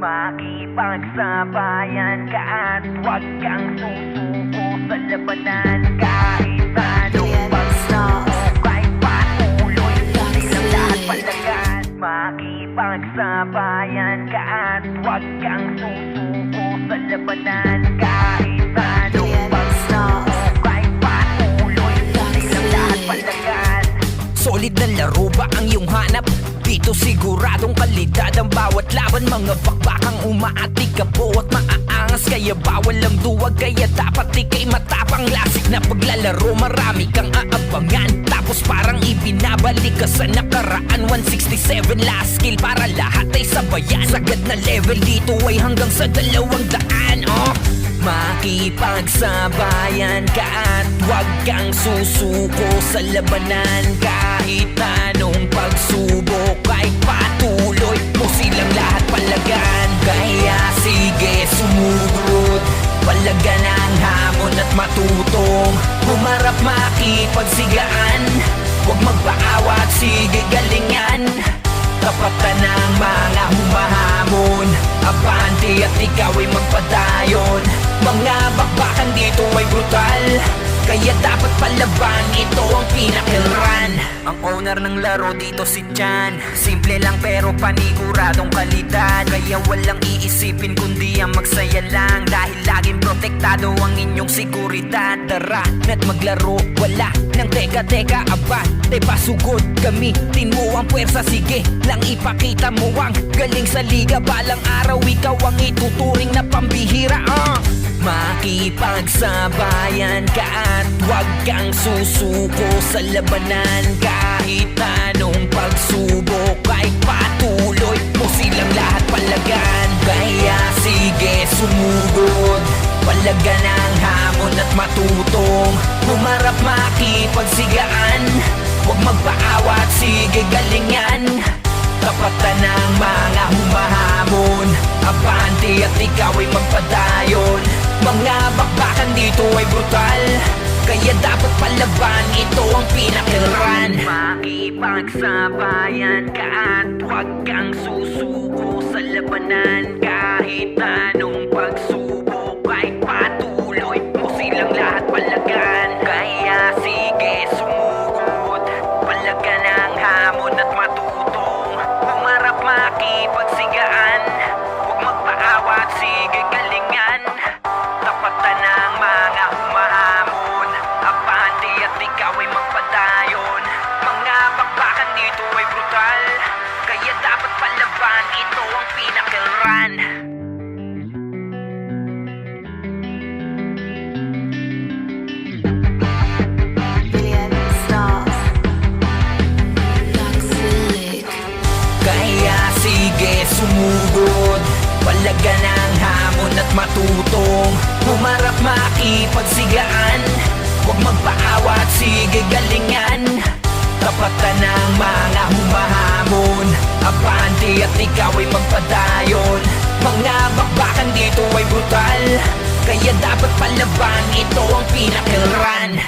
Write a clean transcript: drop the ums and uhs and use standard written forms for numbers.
Makipagsabayan ka at huwag kang susuko sa labanan. Kahit anong pagsubok ay patuloy, silang lahat palagan. Makipagsabayan ka at huwag kang susuko sa labanan. Kahit anong pagsubok ay patuloy, silang lahat palagan. Solid na laro ba ang iyong hanap? Dito siguradong kalidad ang bawat laban. Mga bakbakang umaatik ka po at maaangas, kaya bawal ang duwag, kaya dapat ikay matapang. Lasik na paglalaro, marami kang aabangan. Tapos parang ibinabalik ka sa nakaraan. 167 last skill para lahat ay sabayan. Sagad na level dito ay hanggang sa 200. Makipagsabayan ka at huwag kang susuko sa labanan. Kahit anong pagsubok ay patuloy mo silang lahat palagan. Kaya sige sumugod, palagan ang hamon at matutong humarap, makipagsigaan. Huwag magpaawa at sige galingan. Tapatan ng mga humahamon, abante at ikaw ay magpadayon. Mga bakbakan dito ay brutal, kaya dapat palaban, ito ang pinakilran. Ang owner ng laro dito si Chan. Simple lang pero paniguradong kalidad, kaya walang iisipin kundi ang magsaya lang. Dahil laging protektado ang inyong seguridad. Tara na't maglaro, wala nang teka-teka, abante pasugod. Gamitin mo ang puwersa, sige lang ipakita mo ang galing sa liga. Balang araw ikaw ang ituturing na pambihira. Makipagsabayan ka at huwag kang susuko sa labanan. Kahit anong pagsubok ay patuloy mo silang lahat palagan. Kaya sige sumugod, palagan ang hamon at matutong humarap, makipagsigaan. Huwag magpaawa at sige galingan. Tapatan ng mga humahamon, abante at ikaw ay magpadayon. Mga bakbakan dito ay brutal, kaya dapat palaban, ito ang pinakilran. Makipagsabayan ka at huwag kang susuko sa labanan. Kahit anong pagsubok ay patuloy mo silang lahat palagan. Kaya sige sumugod, palagan ang hamon at matutong humarap, makipagsigaan. Huwag magpaawa at sige galingan. Tapatan ng mga humahamon, abante at ikaw ay magpadayon. Mga bakbakan dito ay brutal, kaya dapat palaban, ito ang pinakilran. Kaya sige sumugod, palagan ang hamon at matutong humarap, makipagsigaan. Huwag magpaawa at sige galingan. Tapatan ng mga humahamon, abante at ikaw ay magpadayon. Mga bakbakan dito ay brutal, kaya dapat palaban, ito ang pinakilran.